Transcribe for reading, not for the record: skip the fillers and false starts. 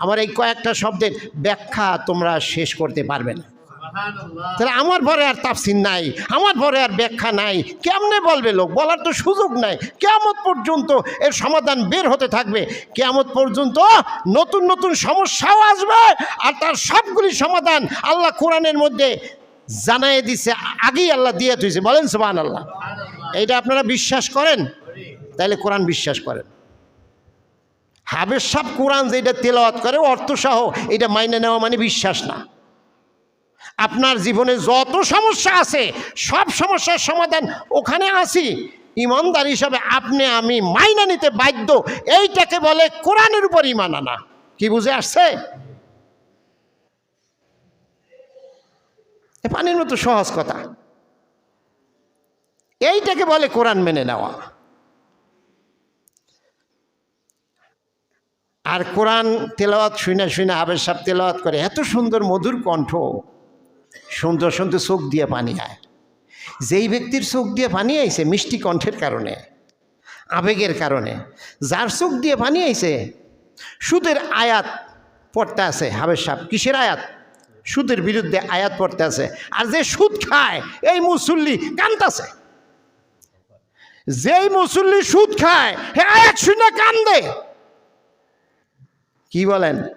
আমার এই কয়েকটা শব্দের ব্যাখ্যা তোমরা শেষ করতে পারবে না। তাহলে আমার পরে আর তাফসীর নাই, আমার পরে আর ব্যাখ্যা নাই, কেমনে বলবে লোক? বলার তো সুযোগ নাই। কিয়ামত পর্যন্ত এর সমাধান বের হতে থাকবে। কিয়ামত পর্যন্ত নতুন নতুন সমস্যাও আসবে, আর তার সবগুলি সমাধান আল্লাহ কোরআনের মধ্যে জানাই দিছে, আগেই আল্লাহ দিয়ে তুইছে। বলেন সুবহানাল্লাহ। এইটা আপনারা বিশ্বাস করেন? তাইলে কোরআন বিশ্বাস করেন। হাফেজ সাহেব কোরআন যেটা তেলাওয়াত করে অর্থসহ, এটা মাইনে নেওয়া মানে বিশ্বাস না। আপনার জীবনে যত সমস্যা আছে সব সমস্যার সমাধান ওখানে আছি, ইমানদার হিসাবে আপনি আমি মাইনা নিতে বাধ্য। এইটাকে বলে কোরআনের উপর ঈমান আনা। কি বুঝে আসছে? পানির মতো সহজ কথা। এইটাকে বলে কোরআন মেনে নেওয়া। আর কোরআন তেলাওয়াত শুনে শুনে হাফেজ সাহেব তেলাওয়াত করে, এত সুন্দর মধুর কণ্ঠ, সুন্দর সুন্দর চোখ দিয়ে পানি আয়। যেই ব্যক্তির চোখ দিয়ে পানি আইছে মিষ্টি কণ্ঠের কারণে, আবেগের কারণে, যার চোখ দিয়ে পানি আইছে, সুদের আয়াত পড়তে আছে হাফেজ সাহেব। কিসের আয়াত? সুদের বিরুদ্ধে আয়াত পড়তে আছে। আর যে সুদ খায় এই মুসল্লি কান্দাছে। যেই মুসল্লি সুদ খায় হে আয়াত শুনে কান্দে। কি বলেন?